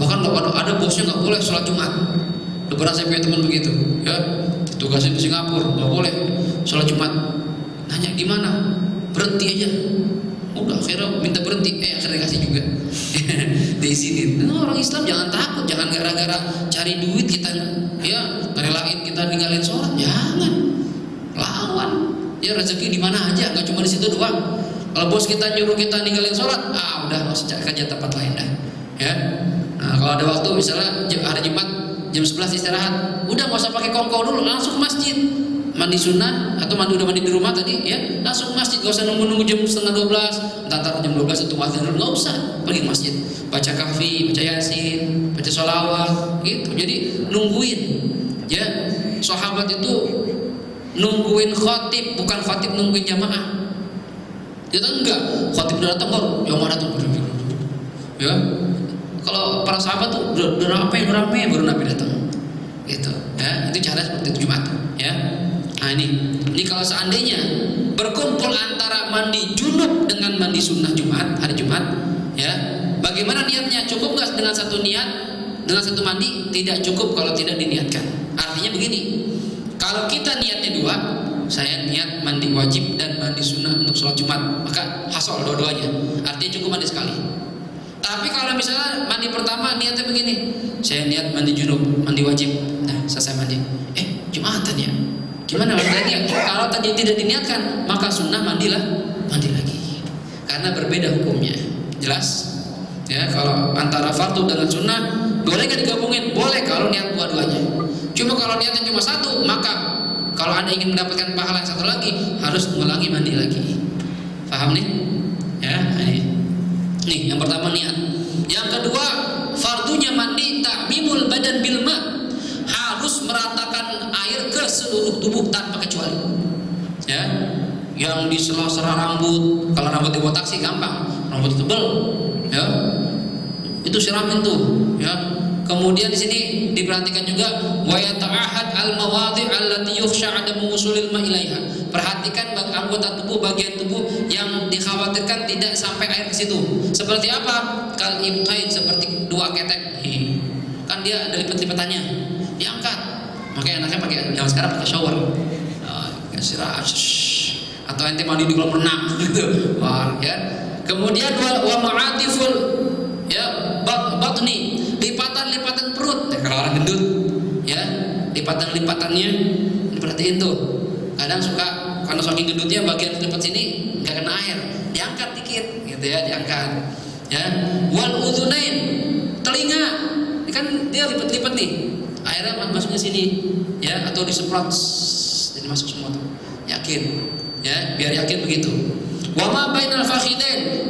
Bahkan kalau ada bosnya nggak boleh sholat Jumat. Udah pernah saya punya teman begitu, ya. Tugasnya di Singapura, nggak boleh sholat Jumat. Nanya gimana? Berhenti aja. Udah akhirnya minta berhenti, akhirnya kasih juga. diizinin. Nah, orang Islam jangan takut, jangan gara-gara cari duit kita ya ngerelain kita ninggalin sholat, jangan. Lawan. Ya rezeki di mana aja, nggak cuma di situ doang. Kalau bos kita nyuruh kita ninggalin sholat, udah nggak usah kerja tempat lain dah. Ya. Nah, kalau ada waktu misalnya hari Jumat jam 11 istirahat, udah nggak usah pakai kongko dulu, langsung ke masjid. Mandi sunnah atau udah mandi di rumah tadi ya langsung ke masjid, gak usah nunggu jam setengah 12 ntar jam 12 itu azan dulu, gak usah, pergi ke masjid baca kahfi, baca yasin, baca sholawat gitu. Jadi nungguin ya, sahabat itu nungguin khatib, bukan khatib nungguin jamaah. Kita enggak, khatib udah datang baru yang mana tuh ya. Kalau para sahabat tuh udah ramai baru Nabi datang gitu ya. Itu cara seperti itu Jumat ya. Nah ini kalau seandainya berkumpul antara mandi junub dengan mandi sunnah Jumat, hari Jumat ya, bagaimana niatnya? Cukup nggak dengan satu niat, dengan satu mandi? Tidak cukup kalau tidak diniatkan. Artinya begini, kalau kita niatnya dua, saya niat mandi wajib dan mandi sunnah untuk sholat Jumat, maka hasol dua-duanya, artinya cukup mandi sekali. Tapi kalau misalnya mandi pertama niatnya begini, saya niat mandi junub, mandi wajib, nah selesai mandi, Jumatan ya, gimana niat? Kalau tadi tidak diniatkan, maka sunnah mandi lagi, karena berbeda hukumnya. Jelas? Ya, kalau antara fardu dengan sunnah boleh nggak digabungin? Boleh kalau niat dua-duanya. Cuma kalau niatnya cuma satu, maka kalau Anda ingin mendapatkan pahala yang satu lagi, harus mengulangi mandi lagi. Paham nih? Ya, nih yang pertama niat. Yang kedua, fardunya mandi ta'mimul badan bil ma', harus meratakan air ke seluruh tubuh tanpa kecuali. Ya, yang di sela-sela rambut, kalau rambut dibotak sih gampang, rambut tebal, ya, itu siramin tuh, ya. Kemudian di sini diperhatikan juga wa yata'ahad al-mawadhi' allati yukhsha 'adamu wusulil ma' ilaiha. Perhatikan anggota tubuh, bagian tubuh yang dikhawatirkan tidak sampai air ke situ. Seperti apa? Kal ibtain, seperti dua ketek. Kan dia ada lipet-lipetannya. Diangkat. Makanya anaknya pakai, yang sekarang pakai shower. Atau ente mandi di kolam renang gitu. Wah, ya. Kemudian wa ma'atiful ya batni, lipatan perut. Ya, kalau orang gendut ya, lipatan-lipatannya diperhatiin tuh. Kadang suka karena saking gendutnya bagian lipat sini enggak kena air, diangkat dikit gitu ya, diangkat. Ya. Wal udhunain, telinga. Kan dia lipat-lipat nih. Airnya masuknya sini ya, atau disemprot jadi masuk semua tuh. Yakin ya, biar yakin begitu. Wa ma bainal fakhidain,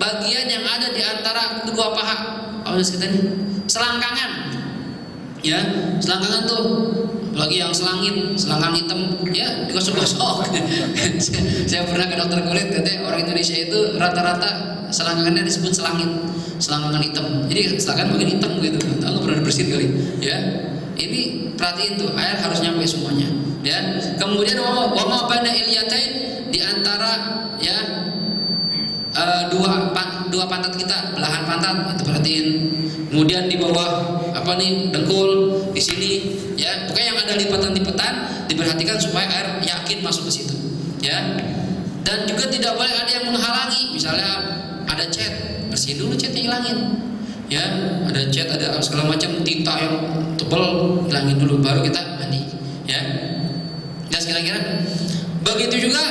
bagian yang ada di antara kedua paha. Apa kita nih? Selangkangan. Ya, selangkangan tuh lagi yang selangkang hitam ya, digosok-gosok. Saya pernah ke dokter kulit, katanya orang Indonesia itu rata-rata selangkangannya disebut selangkangan hitam. Jadi selangkangan bagian hitam gitu. Tahu nggak, pernah dibersihin kali ya. Ini perhatiin tuh, air harus nyampe semuanya ya. Kemudian wa ma baina ilyatain, di antara ya dua pantat kita, belahan pantat itu perhatiin. Kemudian di bawah apa nih, dengkul, di sini ya, pokoknya yang ada lipatan-lipatan diperhatikan supaya air yakin masuk ke situ ya. Dan juga tidak boleh ada yang menghalangi, misalnya ada cat, bersihin dulu catnya, hilangin ya. Ada cat, ada segala macam tinta yang tebal, hilangin dulu baru kita mandi ya. Dan kira-kira begitu juga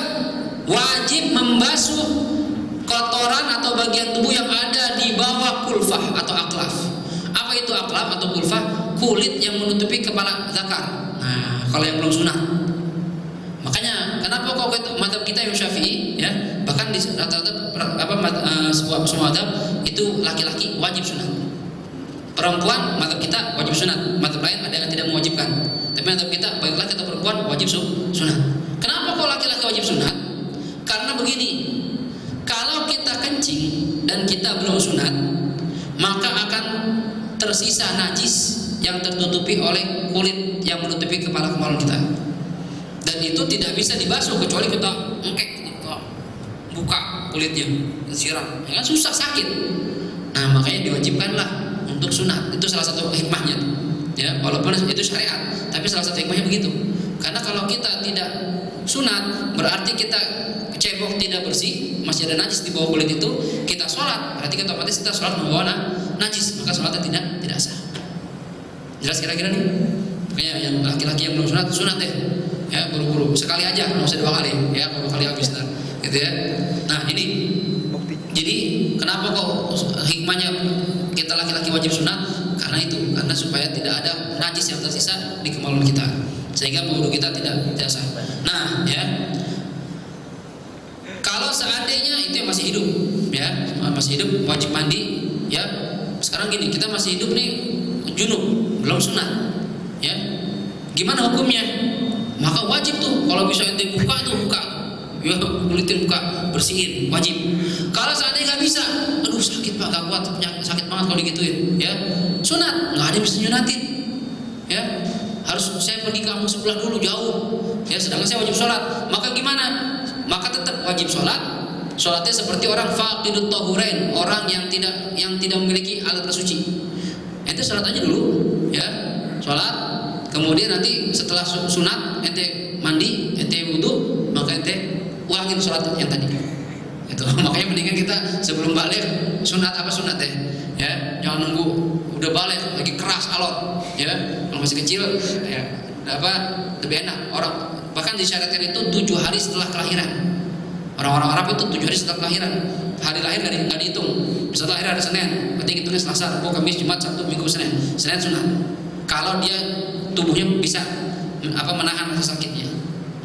wajib membasuh kotoran atau bagian tubuh yang ada di bawah kulfah atau aklaf. Apa itu aklaf atau kulfah? Kulit yang menutupi kepala zakar. Nah, kalau yang belum sunat. Makanya kenapa kok mazhab kita yang Syafi'i ya, bahkan di rata-rata semua mazhab itu laki-laki wajib sunat. Perempuan mazhab kita wajib sunat. Mazhab lain ada yang tidak mewajibkan. Tapi mazhab kita baik laki atau perempuan wajib sunat. Kenapa kok laki-laki wajib sunat? Karena begini, kalau kita kencing dan kita belum sunat, maka akan tersisa najis yang tertutupi oleh kulit yang menutupi kepala kemaluan kita. Dan itu tidak bisa dibasuh kecuali kita buka kulitnya, siram. Ya kan susah, sakit. Nah, makanya diwajibkanlah untuk sunat. Itu salah satu hikmahnya. Ya, walaupun itu syariat, tapi salah satu hikmahnya begitu. Karena kalau kita tidak sunat, berarti kita cebok tidak bersih, masih ada najis di bawah kulit itu, kita sholat, berarti kita otomatis kita sholat membawa najis, maka sholatnya tidak sah. Jelas kira-kira nih? Makanya yang laki-laki yang belum sunat deh, ya buru-buru sekali aja, nggak usah 2 kali, ya kalau 2 kali habis ntar, gitu ya. Nah ini, jadi kenapa kok hikmahnya kita laki-laki wajib sunat? Karena itu, karena supaya tidak ada najis yang tersisa di kemaluan kita, sehingga wudu kita tidak sah. Nah, ya. Kalau seandainya itu yang masih hidup, ya masih hidup wajib mandi, ya. Sekarang gini, kita masih hidup nih, junub, belum sunat, ya. Gimana hukumnya? Maka wajib tuh, kalau bisa ente buka, ya kulitin buka, bersihin, wajib. Kalau seandainya nggak bisa, aduh sakit pak, gak kuat, sakit banget kalau digituin, ya sunat, nggak ada yang bisa nyunatin, ya harus saya pergi kampung sebelah dulu jauh, ya sedangkan saya wajib sholat, maka gimana? Maka tetap wajib sholat. Sholatnya seperti orang faqidut tahurain, orang yang tidak memiliki alat bersuci. Ente sholat aja dulu, ya sholat, kemudian nanti setelah sunat ente mandi, ente wudu, maka ente ulangin sholat yang tadi. Itu makanya mendingan kita sebelum balik sunat ya jangan nunggu udah balik lagi keras alot, ya kalau masih kecil ya lebih enak. Orang bahkan disyaratkan itu 7 hari setelah kelahiran. Orang-orang Arab itu 7 hari setelah kelahiran, hari lahir nggak dihitung. Misalnya lahir hari Senin, berarti hitungnya Selasa, Rabu, Kamis, Jumat, Sabtu, Minggu, Senin sunat. Kalau dia tubuhnya bisa menahan rasa sakitnya,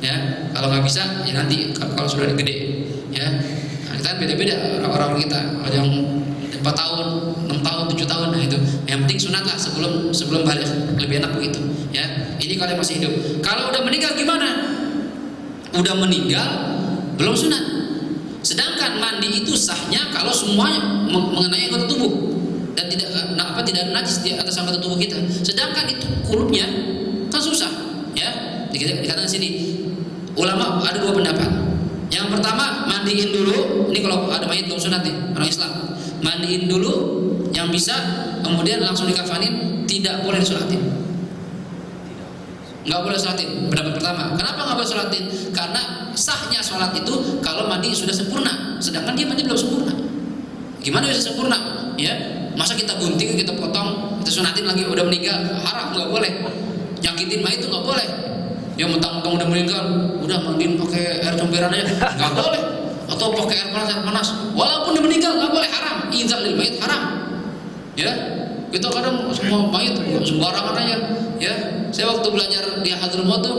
ya kalau nggak bisa ya nanti kalau sudah gede, ya. Nah, kita beda-beda orang-orang kita, ada yang 4 tahun, 6 tahun, 7 tahun, nah itu. Yang penting sunat lah sebelum balik, lebih enak begitu, ya. Ini kalau masih hidup. Kalau udah meninggal gimana? Udah meninggal belum sunat. Sedangkan mandi itu sahnya kalau semuanya mengenai anggota tubuh dan tidak ada najis di atas anggota tubuh kita. Sedangkan itu kulupnya kan susah, ya. Dikatakan sini ulama ada 2 pendapat. Yang pertama mandiin dulu, ini kalau ada mayit belum sunat nih orang Islam, mandiin dulu yang bisa, kemudian langsung dikafanin, tidak boleh disolatin. Nggak boleh sholatin, pendapat pertama. Kenapa nggak boleh sholatin? Karena sahnya sholat itu kalau mandi sudah sempurna, sedangkan dia mandi belum sempurna. Gimana bisa sempurna? Ya, masa kita gunting, kita potong, kita sunatin lagi udah meninggal, haram, nggak boleh. Nyakitin mayit itu nggak boleh. Ya mentang-mentang udah meninggal, udah mandiin pakai air comberan aja, nggak boleh. Atau pakai air panas, walaupun udah meninggal nggak boleh, haram. Inzal lil mayit haram. Ya, kita kadang semua mayit sembarangan aja. Ya, saya waktu belajar di Hadramaut tuh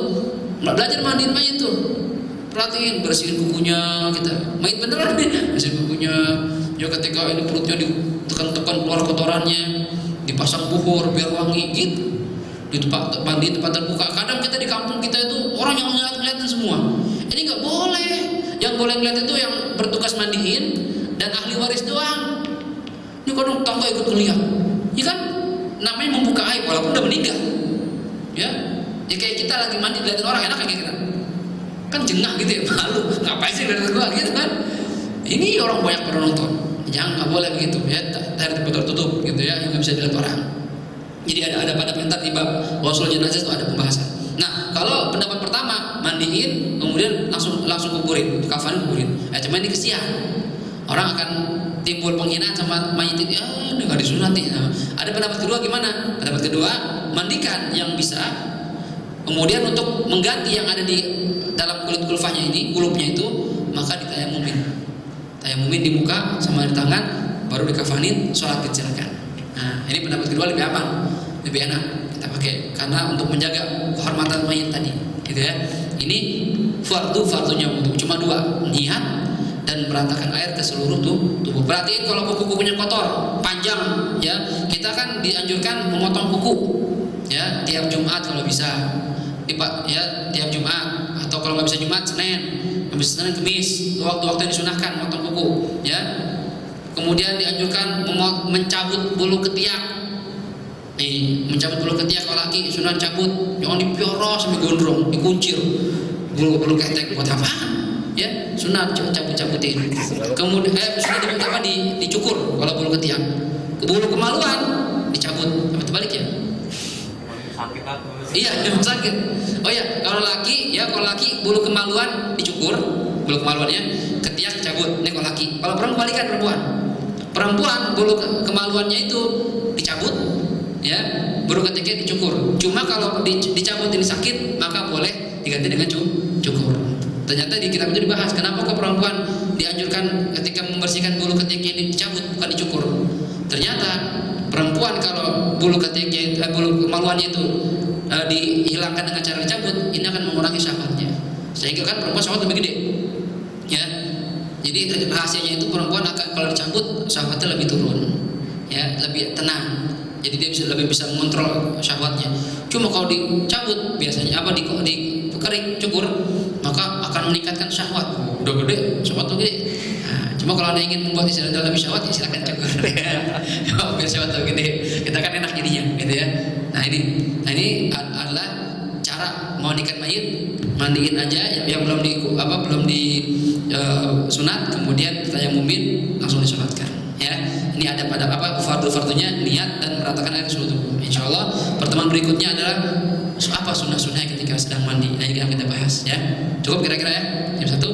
belajar mandiin mayit tuh, perhatiin bersihin kukunya kita, mayit beneran nih, bersihin kukunya. Ya ketika ini perutnya ditekan-tekan keluar kotorannya, dipasang buhur biar wangi gitu. Di tempat mandi tempat terbuka. Kadang kita di kampung kita itu orang yang ngeliatin semua. Ini nggak boleh. Yang boleh ngeliat itu yang bertugas mandiin dan ahli waris doang. Ini kadang tangga ikut ngeliat. Ya kan namanya membuka aib walaupun udah meninggal. Ya kayak kita lagi mandi liatin orang enak kayak kita. Kan jengah gitu ya, malu. Ngapain sih liatin gua gitu kan? Ini orang banyak pada nonton. Jangan, nggak boleh begitu ya. Dari tempat tertutup gitu ya, yang nggak bisa dilihat orang. Jadi ada pada pentar di bab wasul jenazah itu ada pembahasan. Nah, kalau pendapat pertama mandiin kemudian langsung kuburin, kafanin kuburin. Cuma ini kesian. Orang akan timbul penghinaan sama mayit itu. Ini nggak disunati. Nah, ada pendapat kedua gimana? Pendapat kedua mandikan yang bisa. Kemudian untuk mengganti yang ada di dalam kulit kulfanya ini, kulupnya itu, maka ditayamumin. Tayamumin di muka sama di tangan, baru dikafanin, sholat silakan. Nah, ini pendapat kedua lebih aman, lebih enak kita pakai karena untuk menjaga kehormatan mayit tadi, gitu ya. Ini fardunya wudu cuma 2, niat dan meratakan air ke seluruh tubuh. Perhatiin kalau kuku-kukunya kotor, panjang, ya kita kan dianjurkan memotong kuku, ya tiap Jumat kalau bisa, ya tiap Jumat atau kalau nggak bisa Jumat Senin, Kemis, waktu-waktu yang disunahkan memotong kuku, ya. Kemudian dianjurkan mencabut bulu ketiak. Nih, mencabut bulu ketiak kalau laki sunah cabut, jangan dipioros sampai gondrong, dikuncir. Bulu ketek buat apa? Ya, sunah cabut-cabutin. Kemudian sunah dicukur kalau bulu ketiak. Bulu kemaluan dicabut, apa terbalik ya? Sakit apa? Iya, memang sakit. Oh ya, kalau laki ya kalau laki bulu kemaluan dicukur, bulu kemaluannya ketiak cabut, ini kalau laki. Kalau perempuan kan perempuan bulu kemaluannya itu dicabut, ya, bulu ketiaknya dicukur. Cuma kalau dicabut ini sakit, maka boleh diganti dengan cukur. Ternyata di kitab itu dibahas kenapa kok perempuan dianjurkan ketika membersihkan bulu ketiaknya ini dicabut bukan dicukur. Ternyata perempuan kalau bulu ketiaknya bulu kemaluannya itu dihilangkan dengan cara dicabut, ini akan mengurangi syahwatnya. Sehingga kan perempuan syahwat lebih gede. Ya. Jadi rahasianya itu perempuan akan kalau dicabut syahwatnya lebih turun. Ya, lebih tenang. Jadi dia lebih bisa mengontrol syahwatnya. Cuma kalau dicabut biasanya dikering cukur, maka akan meningkatkan syahwat. Udah gede, syahwat tuh gede. Nah, cuma kalau Anda ingin membuat istri Anda lebih syahwat, ya silakan cukur. Biar syahwat tuh gede. Kita kan enak jadinya, gitu ya. Nah ini adalah cara mandikan mayit, mandiin aja yang belum sunat, kemudian kita yang mumin langsung disunatkan. Ya, ini ada pada fardu-fardunya niat dan meratakan air seluruh tubuh. Insyaallah pertemuan berikutnya adalah apa sunnah-sunnah ketika sedang mandi. Nah, ini yang kita bahas ya. Cukup kira-kira ya. Yang satu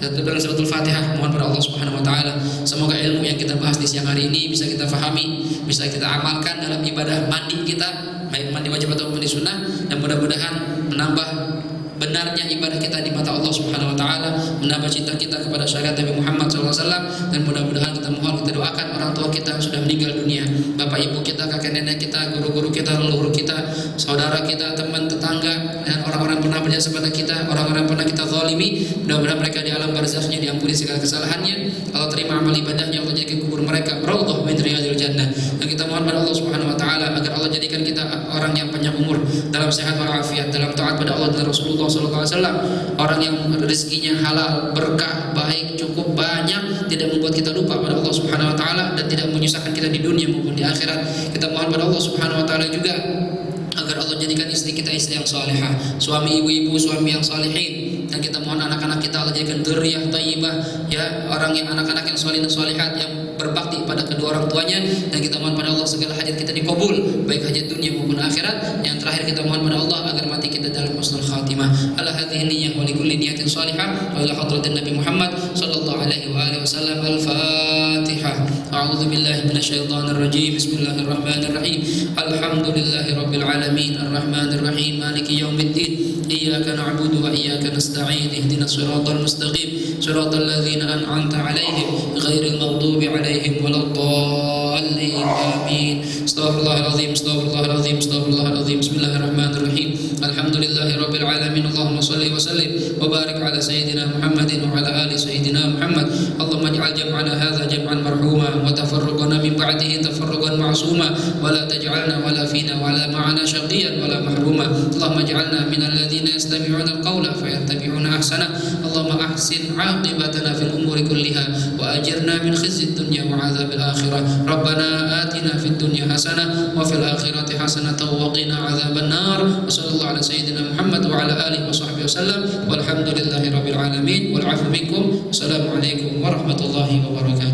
dengan suratul Fatihah. Mohon pada Allah Subhanahu wa taala semoga ilmu yang kita bahas di siang hari ini bisa kita fahami, bisa kita amalkan dalam ibadah mandi kita, baik mandi wajib atau mandi sunnah, dan mudah-mudahan menambah benarnya ibadah kita di mata Allah Subhanahu wa taala, menambah cinta kita kepada syariat Nabi Muhammad SAW, dan mudah-mudahan kita mohon, kita doakan orang tua kita yang sudah meninggal dunia, bapak ibu kita, kakek nenek kita, guru-guru kita, leluhur kita, saudara kita, teman tetangga, dan orang-orang pernah berjasa pada kita, orang-orang pernah kita zalimi. Mudah-mudahan mereka di alam barzakhnya diampuni segala kesalahannya. Allah terima amal ibadahnya, Allah jadikan kubur mereka raudhah min riyadil jannah. Dan kita mohon pada Allah Subhanahu wa taala agar Allah jadikan kita orang yang panjang umur, dalam sehat walafiat, dalam taat pada Allah dan Rasulullah SAW, orang yang rezekinya halal, berkah, baik, cukup, banyak, tidak membuat kita lupa pada Allah Subhanahu wa taala dan tidak menyusahkan kita di dunia maupun di akhirat. Kita mohon pada Allah Subhanahu wa taala juga agar Allah jadikan istri kita istri yang salihah, suami ibu-ibu suami yang salihin, dan kita mohon anak-anak kita Allah jadikan dzurriyyah thayyibah, ya, orang yang anak-anak yang salih dan salihat yang berbakti pada kedua orang tuanya. Dan kita mohon pada Allah segala hajat kita dikabul, baik hajat dunia maupun akhirat. Yang terakhir kita mohon pada Allah agar mati kita dalam husnul khatimah. Ala hadhihi niyyah wa likulli niyatin salihah wa ila hadratin Nabi Muhammad sallallahu alaihi wa alihi wasallam. Al-Fatihah. A'udzu billahi minasyaitonir rajim. Bismillahirrahmanirrahim. Alhamdulillahirabbil alamin arrahmanir rahim maliki yaumiddin. Iyyaka na'budu wa iyyaka nasta'in. Ihdinas siratal mustaqim. Siratal ladzina an'amta 'alaihim ghairil maghdubi 'alaihim waladdallin. Amin. Astaghfirullahalazim. Astaghfirullahalazim. Astaghfirullahalazim. Bismillahirrahmanirrahim. Alhamdulillahirabbil alamin. Allahumma shalli wa sallim wa barik ala sayyidina Muhammadin wa ala ali sayyidina Muhammad. Allahumma ij'al jam'ana hadza jam'an marhuma wa tafarruqana min ba'dihi tafarruqan ma'suma wa la taj'alna wa la fina wa la ma'ana shaqiyan wa la mahruma. Allahumma ij'alna minal ladzina yastami'una al-qawla fayattabi'una ahsana. Allahumma ahsin 'aqibatana fil umuri kulliha wa ajirna min khizyid dunya wa 'adzabil akhirah. Rabbana atina fid dunya hasanah wa fil akhirati hasanatan wa qina 'adzaban nar. Wa sallallahu ala sayyidina Muhammad wa ala alihi wa sahbihi wasallam. Walhamdulillahirabbil alamin wal 'afwu minkum. Assalamualaikum warahmatullahi wabarakatuh.